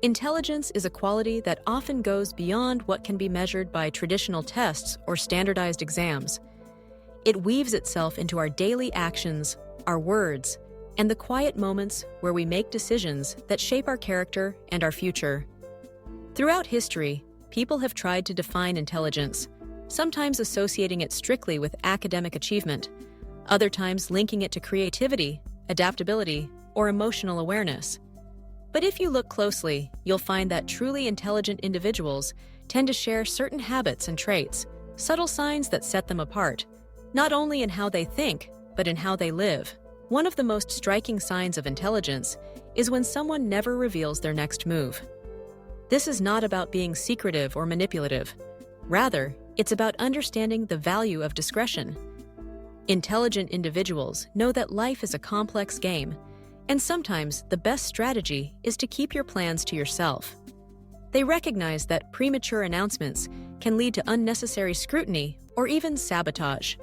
Intelligence is a quality that often goes beyond what can be measured by traditional tests or standardized exams. It weaves itself into our daily actions, our words, and the quiet moments where we make decisions that shape our character and our future. Throughout history, people have tried to define intelligence, sometimes associating it strictly with academic achievement, other times linking it to creativity, adaptability, or emotional awareness. But if you look closely, you'll find that truly intelligent individuals tend to share certain habits and traits, subtle signs that set them apart, not only in how they think, but in how they live. One of the most striking signs of intelligence is when someone never reveals their next move. This is not about being secretive or manipulative. Rather, it's about understanding the value of discretion. Intelligent individuals know that life is a complex game, and sometimes the best strategy is to keep your plans to yourself. They recognize that premature announcements can lead to unnecessary scrutiny or even sabotage.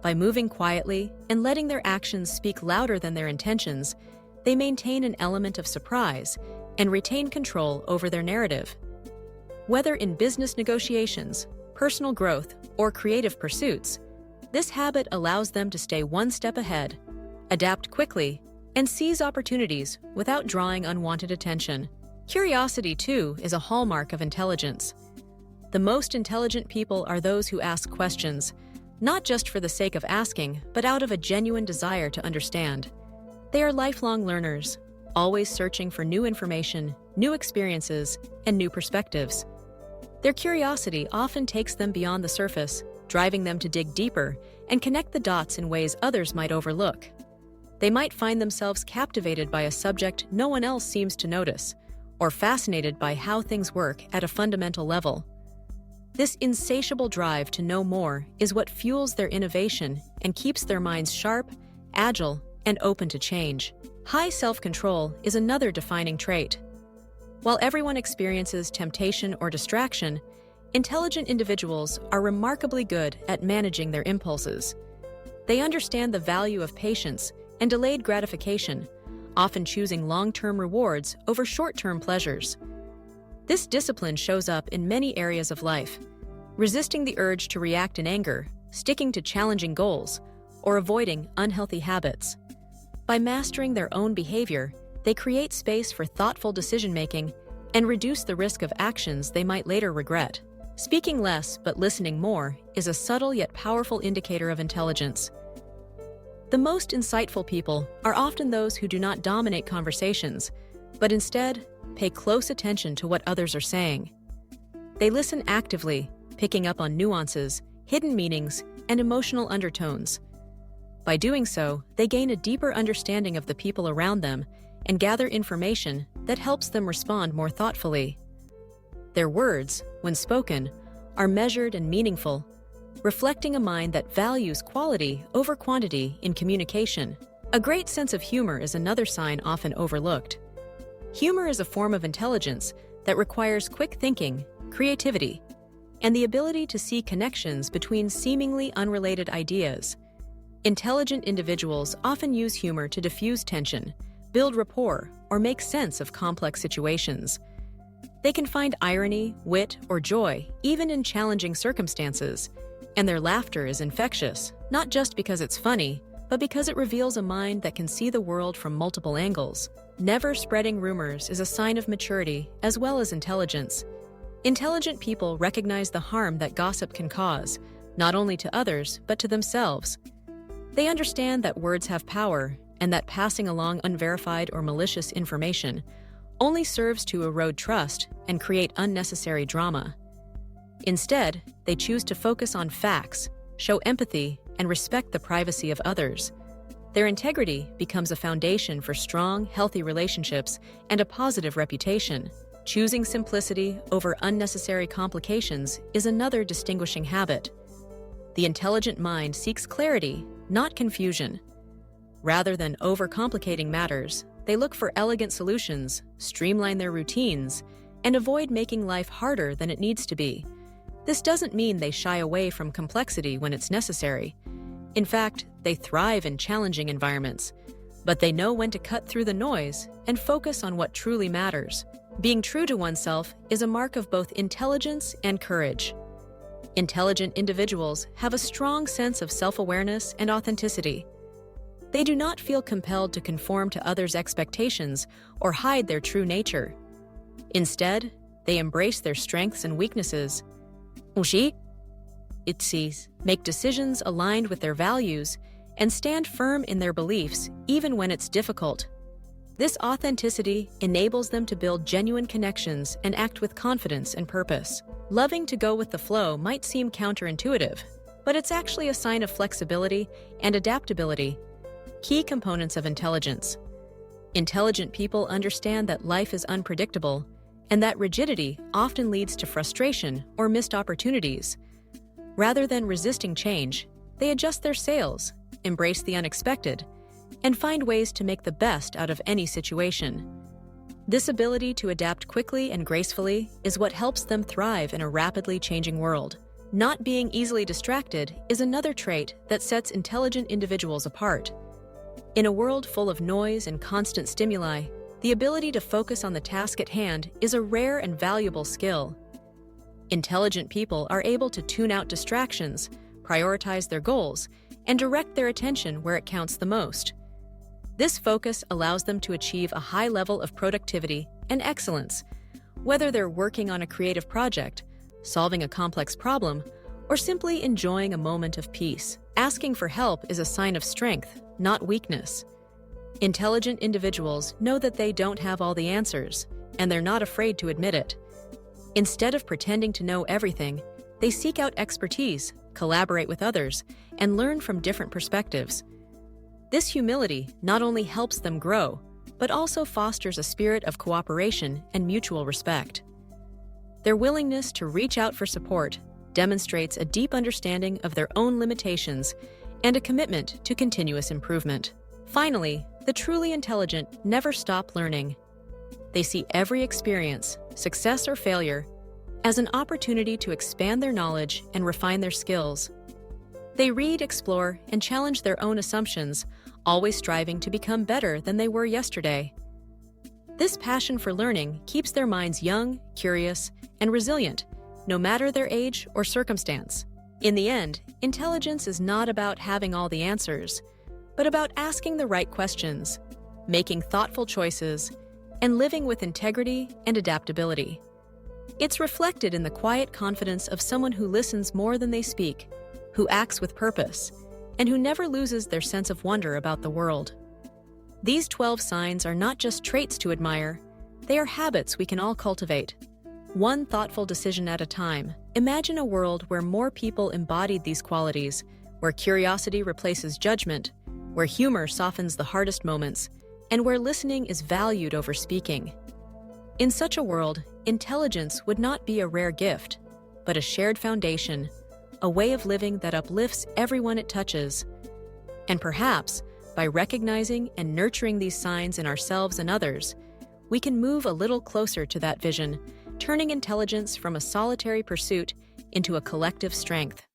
By moving quietly and letting their actions speak louder than their intentions, they maintain an element of surprise and retain control over their narrative. Whether in business negotiations, personal growth, or creative pursuits, this habit allows them to stay one step ahead, adapt quickly, and seize opportunities without drawing unwanted attention. Curiosity, too, is a hallmark of intelligence. The most intelligent people are those who ask questions, not just for the sake of asking, but out of a genuine desire to understand. They are lifelong learners, always searching for new information, new experiences, and new perspectives. Their curiosity often takes them beyond the surface, driving them to dig deeper and connect the dots in ways others might overlook. They might find themselves captivated by a subject no one else seems to notice, or fascinated by how things work at a fundamental level. This insatiable drive to know more is what fuels their innovation and keeps their minds sharp, agile, and open to change. High self-control is another defining trait. While everyone experiences temptation or distraction, intelligent individuals are remarkably good at managing their impulses. They understand the value of patience and delayed gratification, often choosing long-term rewards over short-term pleasures. This discipline shows up in many areas of life, resisting the urge to react in anger, sticking to challenging goals, or avoiding unhealthy habits. By mastering their own behavior, they create space for thoughtful decision-making and reduce the risk of actions they might later regret. Speaking less but listening more is a subtle yet powerful indicator of intelligence. The most insightful people are often those who do not dominate conversations, but instead pay close attention to what others are saying. They listen actively, picking up on nuances, hidden meanings, and emotional undertones. By doing so, they gain a deeper understanding of the people around them and gather information that helps them respond more thoughtfully. Their words, when spoken, are measured and meaningful, reflecting a mind that values quality over quantity in communication. A great sense of humor is another sign often overlooked. Humor is a form of intelligence that requires quick thinking, creativity, and the ability to see connections between seemingly unrelated ideas. Intelligent individuals often use humor to diffuse tension, build rapport, or make sense of complex situations. They can find irony, wit, or joy even in challenging circumstances, and their laughter is infectious, not just because it's funny, but because it reveals a mind that can see the world from multiple angles. Never spreading rumors is a sign of maturity as well as intelligence. Intelligent people recognize the harm that gossip can cause, not only to others, but to themselves. They understand that words have power and that passing along unverified or malicious information only serves to erode trust and create unnecessary drama. Instead, they choose to focus on facts, show empathy, and respect the privacy of others. Their integrity becomes a foundation for strong, healthy relationships and a positive reputation. Choosing simplicity over unnecessary complications is another distinguishing habit. The intelligent mind seeks clarity, not confusion. Rather than overcomplicating matters, they look for elegant solutions, streamline their routines, and avoid making life harder than it needs to be. This doesn't mean they shy away from complexity when it's necessary. In fact, they thrive in challenging environments. but they know when to cut through the noise and focus on what truly matters. Being true to oneself is a mark of both intelligence and courage. Intelligent individuals have a strong sense of self-awareness and authenticity. They do not feel compelled to conform to others' expectations or hide their true nature. Instead, they embrace their strengths and weaknesses. Make decisions aligned with their values and stand firm in their beliefs even when it's difficult. This authenticity enables them to build genuine connections and act with confidence and purpose. Loving to go with the flow might seem counterintuitive, but it's actually a sign of flexibility and adaptability, key components of intelligence. Intelligent people understand that life is unpredictable and that rigidity often leads to frustration or missed opportunities. Rather than resisting change, they adjust their sails, embrace the unexpected, and find ways to make the best out of any situation. This ability to adapt quickly and gracefully is what helps them thrive in a rapidly changing world. Not being easily distracted is another trait that sets intelligent individuals apart. In a world full of noise and constant stimuli, the ability to focus on the task at hand is a rare and valuable skill. Intelligent people are able to tune out distractions, prioritize their goals, and direct their attention where it counts the most. This focus allows them to achieve a high level of productivity and excellence, whether they're working on a creative project, solving a complex problem, or simply enjoying a moment of peace. Asking for help is a sign of strength, not weakness. Intelligent individuals know that they don't have all the answers, and they're not afraid to admit it. Instead of pretending to know everything, they seek out expertise, collaborate with others, and learn from different perspectives. This humility not only helps them grow, but also fosters a spirit of cooperation and mutual respect. Their willingness to reach out for support demonstrates a deep understanding of their own limitations and a commitment to continuous improvement. Finally, the truly intelligent never stop learning. They see every experience, success or failure, as an opportunity to expand their knowledge and refine their skills. They read, explore, and challenge their own assumptions, always striving to become better than they were yesterday. This passion for learning keeps their minds young, curious, and resilient, no matter their age or circumstance. In the end, intelligence is not about having all the answers, but about asking the right questions, making thoughtful choices, and living with integrity and adaptability. It's reflected in the quiet confidence of someone who listens more than they speak, who acts with purpose, and who never loses their sense of wonder about the world. These 12 signs are not just traits to admire, they are habits we can all cultivate. One thoughtful decision at a time. Imagine a world where more people embodied these qualities, where curiosity replaces judgment, where humor softens the hardest moments, and where listening is valued over speaking. In such a world, intelligence would not be a rare gift, but a shared foundation, a way of living that uplifts everyone it touches. And perhaps, by recognizing and nurturing these signs in ourselves and others, we can move a little closer to that vision, turning intelligence from a solitary pursuit into a collective strength.